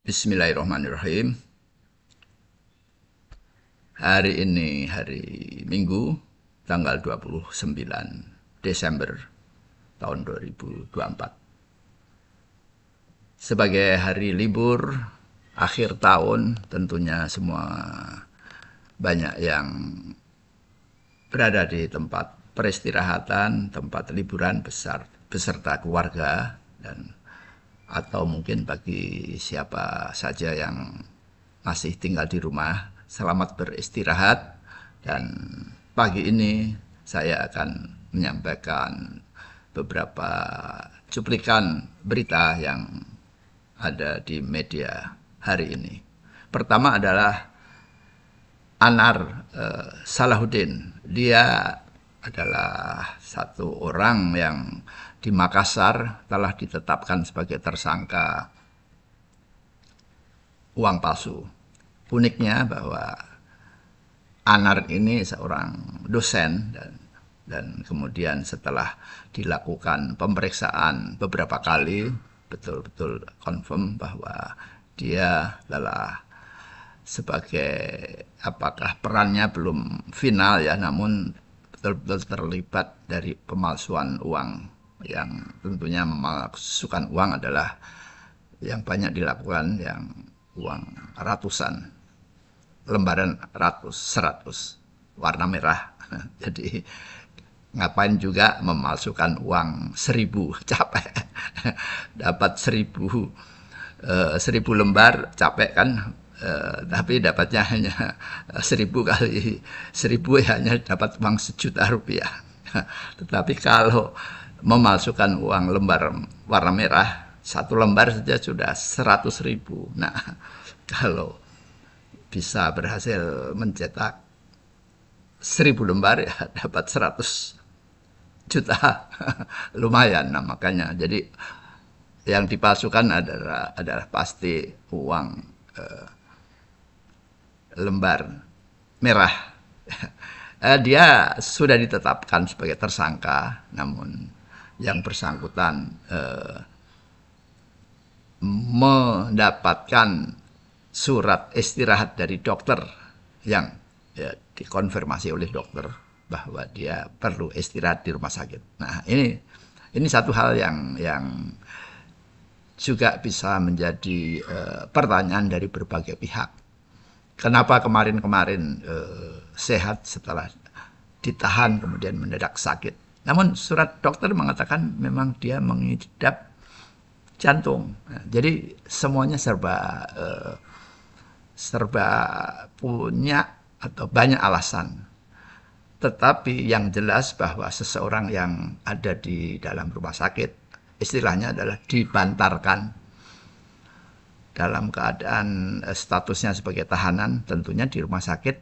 Bismillahirrahmanirrahim. Hari ini hari Minggu, tanggal 29 Desember tahun 2024. Sebagai hari libur akhir tahun, tentunya semua banyak yang berada di tempat peristirahatan, tempat liburan besar beserta keluarga, dan atau mungkin bagi siapa saja yang masih tinggal di rumah, selamat beristirahat. Dan pagi ini saya akan menyampaikan beberapa cuplikan berita yang ada di media hari ini. Pertama adalah Anar Salahuddin. Dia adalah satu orang yang di Makassar telah ditetapkan sebagai tersangka uang palsu. Uniknya bahwa Anar ini seorang dosen, dan kemudian setelah dilakukan pemeriksaan beberapa kali, betul-betul confirm bahwa dia adalah sebagai, apakah perannya belum final ya, namun betul-betul terlibat dari pemalsuan uang, yang tentunya memalsukan uang adalah yang banyak dilakukan yang uang ratusan, lembaran seratus warna merah. Jadi ngapain juga memalsukan uang 1000, capek. Dapat 1000 lembar, capek kan. Tapi dapatnya hanya 1000 kali 1000, hanya dapat uang Rp1.000.000. Tetapi kalau memalsukan uang lembar warna merah, satu lembar saja sudah 100.000. Nah, kalau bisa berhasil mencetak 1000 lembar ya dapat 100 juta. Lumayan. Nah, makanya jadi yang dipalsukan adalah pasti uang lembar merah. Dia sudah ditetapkan sebagai tersangka, namun yang bersangkutan mendapatkan surat istirahat dari dokter yang dikonfirmasi oleh dokter bahwa dia perlu istirahat di rumah sakit. Nah, ini satu hal yang juga bisa menjadi pertanyaan dari berbagai pihak. Kenapa kemarin-kemarin sehat, setelah ditahan kemudian mendadak sakit? Namun surat dokter mengatakan memang dia mengidap jantung. Nah, jadi semuanya serba punya atau banyak alasan. Tetapi yang jelas bahwa seseorang yang ada di dalam rumah sakit, istilahnya adalah dibantarkan dalam keadaan statusnya sebagai tahanan, tentunya di rumah sakit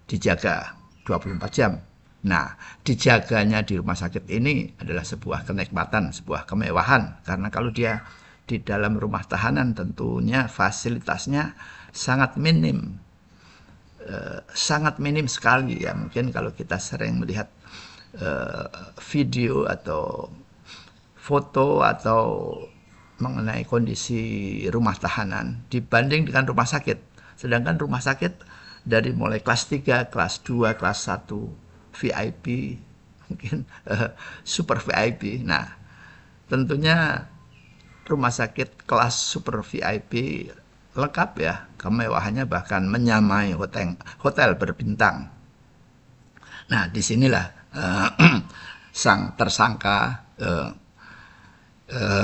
dijaga 24 jam. Nah, dijaganya di rumah sakit ini adalah sebuah kenikmatan, sebuah kemewahan. Karena kalau dia di dalam rumah tahanan, tentunya fasilitasnya sangat minim. Sangat minim sekali ya. Mungkin kalau kita sering melihat video atau foto atau mengenai kondisi rumah tahanan dibanding dengan rumah sakit. Sedangkan rumah sakit dari mulai kelas 3, kelas 2, kelas 1, VIP, mungkin super VIP. Nah, tentunya rumah sakit kelas super VIP lengkap ya, kemewahannya bahkan menyamai hotel berbintang. Nah, disinilah sang tersangka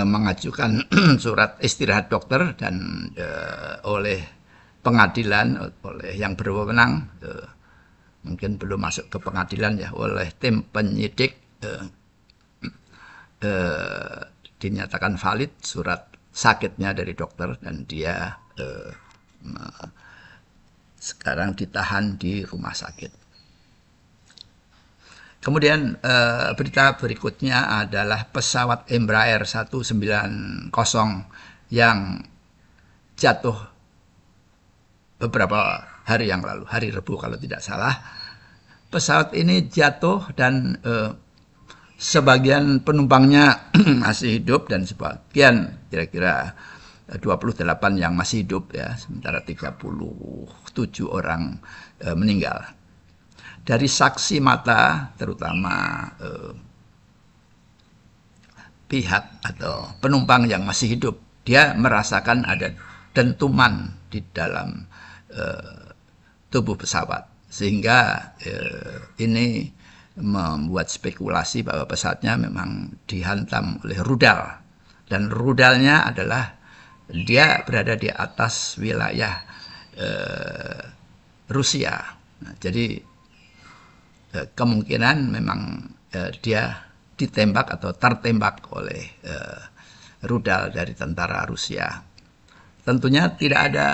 mengajukan surat istirahat dokter, dan oleh pengadilan, oleh yang berwenang, mungkin belum masuk ke pengadilan ya, oleh tim penyidik dinyatakan valid surat sakitnya dari dokter, dan dia sekarang ditahan di rumah sakit. Kemudian berita berikutnya adalah pesawat Embraer 190 yang jatuh beberapa hari yang lalu, hari Rabu kalau tidak salah. Pesawat ini jatuh dan sebagian penumpangnya masih hidup dan sebagian kira-kira 28 yang masih hidup ya, sementara 37 orang meninggal. Dari saksi mata, terutama pihak atau penumpang yang masih hidup, dia merasakan ada dentuman di dalam tubuh pesawat, sehingga ini membuat spekulasi bahwa pesawatnya memang dihantam oleh rudal, dan rudalnya adalah dia berada di atas wilayah Rusia. Nah, jadi kemungkinan memang dia ditembak atau tertembak oleh rudal dari tentara Rusia. Tentunya tidak ada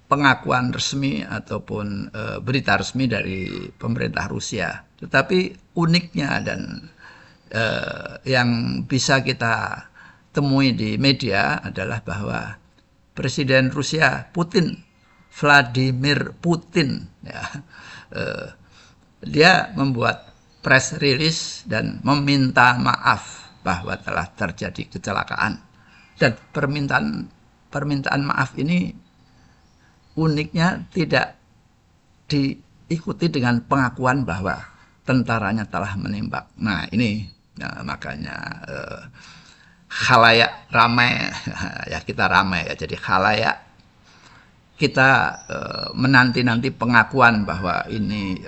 pengakuan resmi ataupun berita resmi dari pemerintah Rusia. Tetapi uniknya dan yang bisa kita temui di media adalah bahwa Presiden Rusia Vladimir Putin, ya, dia membuat press release dan meminta maaf bahwa telah terjadi kecelakaan. Dan permintaan maaf ini uniknya tidak diikuti dengan pengakuan bahwa tentaranya telah menembak. Nah ini makanya khalayak ramai, ya kita ramai ya, jadi khalayak kita menanti-nanti pengakuan bahwa ini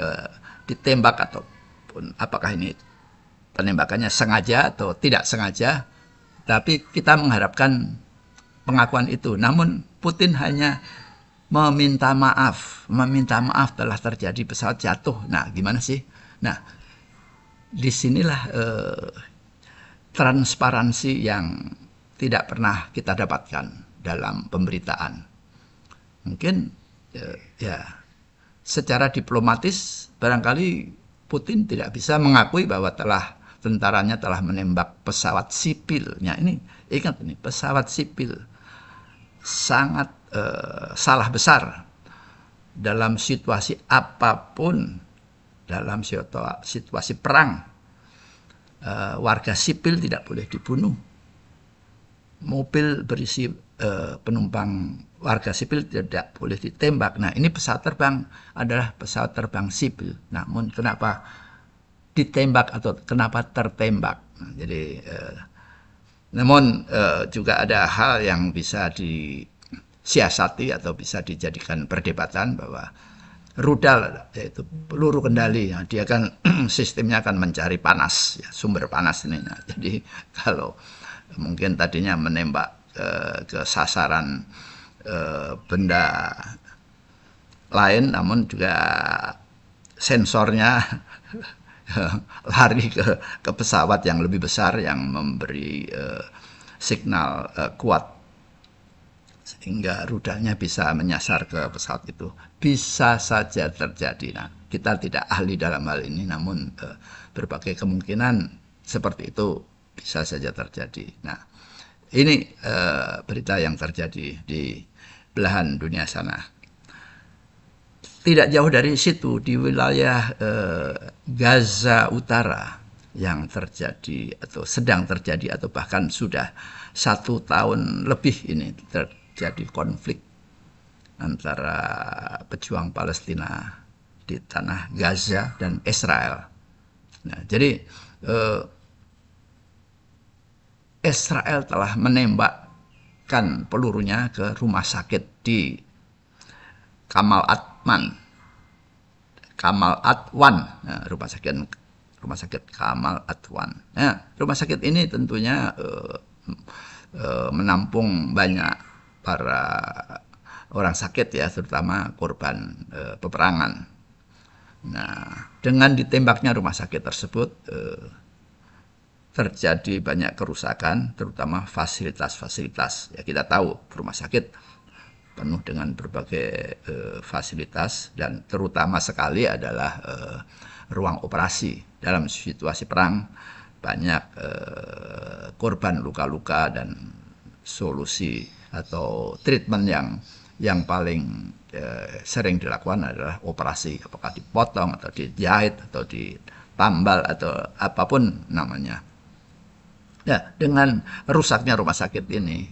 ditembak ataupun apakah ini penembakannya sengaja atau tidak sengaja, tapi kita mengharapkan pengakuan itu. Namun Putin hanya meminta maaf telah terjadi pesawat jatuh. Nah, gimana sih? Nah, disinilah transparansi yang tidak pernah kita dapatkan dalam pemberitaan. Mungkin ya secara diplomatis barangkali Putin tidak bisa mengakui bahwa tentaranya telah menembak pesawat sipilnya. Ini ingat, ini pesawat sipil, sangat salah besar dalam situasi apapun, dalam situasi perang. Warga sipil tidak boleh dibunuh. Mobil berisi penumpang warga sipil tidak boleh ditembak. Nah, ini pesawat terbang adalah pesawat terbang sipil. Namun kenapa ditembak atau kenapa tertembak? Nah, jadi namun juga ada hal yang bisa disiasati atau bisa dijadikan perdebatan bahwa rudal, yaitu peluru kendali, ya, dia kan sistemnya akan mencari panas, ya, sumber panas ini. Nah, jadi kalau mungkin tadinya menembak ke sasaran benda lain, namun juga sensornya lari ke pesawat yang lebih besar yang memberi signal kuat, sehingga rudalnya bisa menyasar ke pesawat itu. Bisa saja terjadi. Nah, kita tidak ahli dalam hal ini, namun berbagai kemungkinan seperti itu bisa saja terjadi. Nah, ini berita yang terjadi di belahan dunia sana. Tidak jauh dari situ, di wilayah Gaza Utara yang terjadi atau sedang terjadi atau bahkan sudah 1 tahun lebih ini terjadi konflik antara pejuang Palestina di tanah Gaza dan Israel. Nah, jadi Israel telah menembakkan pelurunya ke rumah sakit di Kamal Adwan, nah, rumah sakit Kamal Adwan. Nah, rumah sakit ini tentunya menampung banyak para orang sakit, ya, terutama korban peperangan. Nah, dengan ditembaknya rumah sakit tersebut terjadi banyak kerusakan, terutama fasilitas-fasilitas. Ya, kita tahu rumah sakit penuh dengan berbagai fasilitas, dan terutama sekali adalah ruang operasi. Dalam situasi perang banyak korban luka-luka, dan solusi atau treatment yang paling sering dilakukan adalah operasi, apakah dipotong atau dijahit atau ditambal atau apapun namanya. Ya, dengan rusaknya rumah sakit ini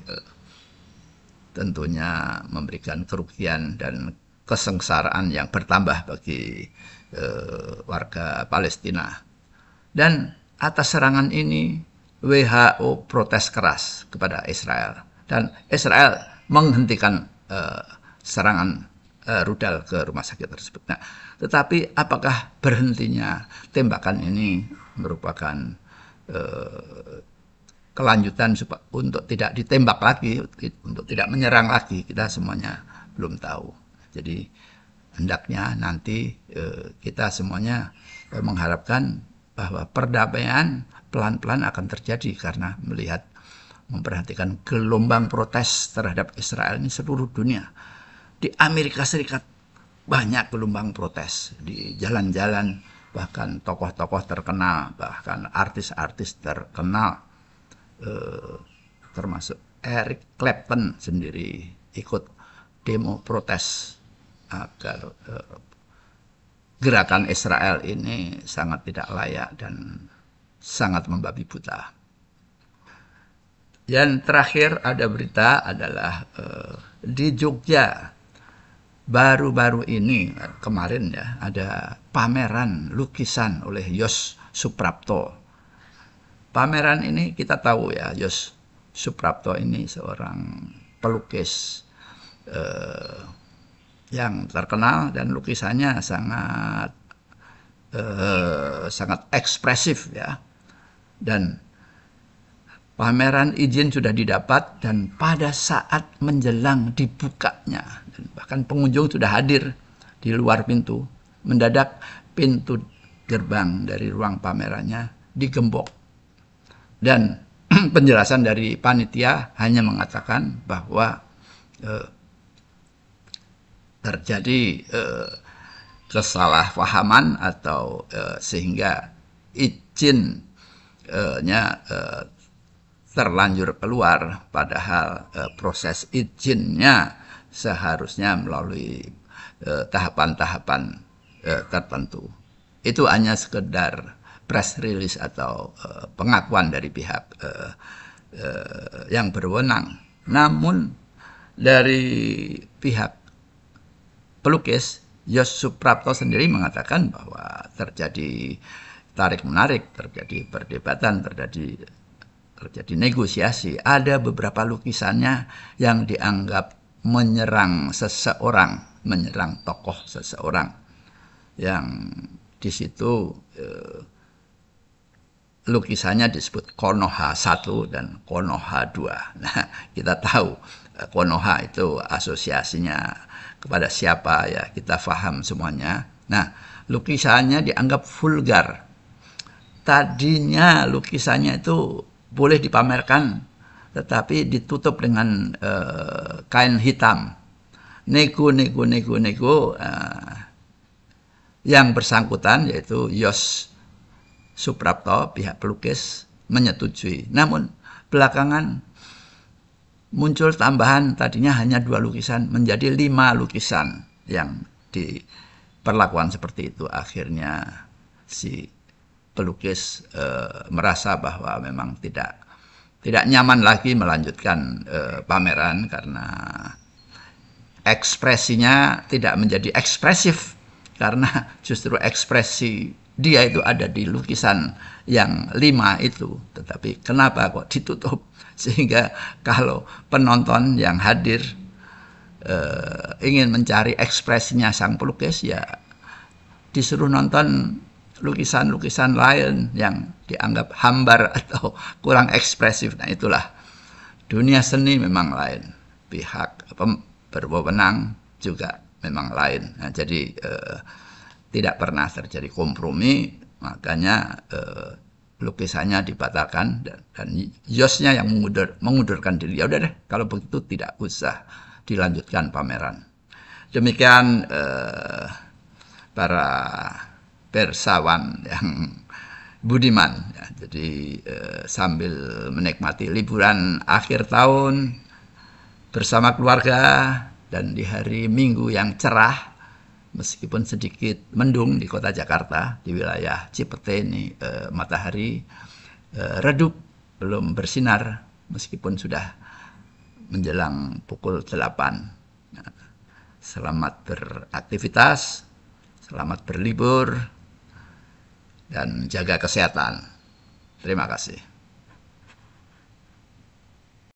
tentunya memberikan kerugian dan kesengsaraan yang bertambah bagi warga Palestina. Dan atas serangan ini WHO protes keras kepada Israel dan Israel menghentikan serangan rudal ke rumah sakit tersebut. Nah, tetapi apakah berhentinya tembakan ini merupakan kelanjutan untuk tidak ditembak lagi, untuk tidak menyerang lagi, kita semuanya belum tahu. Jadi hendaknya nanti kita semuanya mengharapkan bahwa perdamaian pelan-pelan akan terjadi karena memperhatikan gelombang protes terhadap Israel ini seluruh dunia. Di Amerika Serikat banyak gelombang protes di jalan-jalan, bahkan tokoh-tokoh terkenal, bahkan artis-artis terkenal, termasuk Eric Clapton sendiri ikut demo protes agar gerakan Israel ini sangat tidak layak dan sangat membabi buta. Yang terakhir ada berita adalah di Jogja baru-baru ini kemarin ya ada pameran lukisan oleh Yos Suprapto. Pameran ini kita tahu ya, Yos Suprapto ini seorang pelukis yang terkenal dan lukisannya sangat ekspresif ya. Dan pameran izin sudah didapat dan pada saat menjelang dibukanya, dan bahkan pengunjung sudah hadir di luar pintu, mendadak pintu gerbang dari ruang pamerannya digembok. Dan penjelasan dari panitia hanya mengatakan bahwa terjadi kesalahpahaman atau sehingga izinnya terlanjur keluar, padahal proses izinnya seharusnya melalui tahapan-tahapan tertentu. Itu hanya sekedar press release atau pengakuan dari pihak yang berwenang. Namun dari pihak pelukis Yos Suprapto sendiri mengatakan bahwa terjadi tarik-menarik, terjadi perdebatan, terjadi negosiasi. Ada beberapa lukisannya yang dianggap menyerang seseorang, menyerang tokoh seseorang, yang di situ lukisannya disebut Konoha 1 dan Konoha 2. Nah, kita tahu Konoha itu asosiasinya kepada siapa ya, kita paham semuanya. Nah, lukisannya dianggap vulgar. Tadinya lukisannya itu boleh dipamerkan, tetapi ditutup dengan kain hitam. Nego. Yang bersangkutan yaitu Yos Suprapto, pihak pelukis, menyetujui. Namun belakangan muncul tambahan, tadinya hanya 2 lukisan menjadi 5 lukisan yang diperlakukan seperti itu. Akhirnya si pelukis merasa bahwa memang tidak nyaman lagi melanjutkan pameran karena ekspresinya tidak menjadi ekspresif, karena justru ekspresi dia itu ada di lukisan yang 5 itu. Tetapi kenapa kok ditutup? Sehingga kalau penonton yang hadir ingin mencari ekspresinya sang pelukis, ya disuruh nonton lukisan-lukisan lain yang dianggap hambar atau kurang ekspresif. Nah, itulah dunia seni memang lain. Pihak berwenang juga memang lain. Nah, jadi tidak pernah terjadi kompromi, makanya lukisannya dibatalkan dan Yosnya yang mengundurkan diri. Ya udah deh, kalau begitu tidak usah dilanjutkan pameran. Demikian para persawan yang budiman. Ya, jadi sambil menikmati liburan akhir tahun bersama keluarga dan di hari Minggu yang cerah, meskipun sedikit mendung di kota Jakarta, di wilayah Cipete ini matahari redup belum bersinar meskipun sudah menjelang pukul 8. Selamat beraktivitas, selamat berlibur, dan jaga kesehatan. Terima kasih.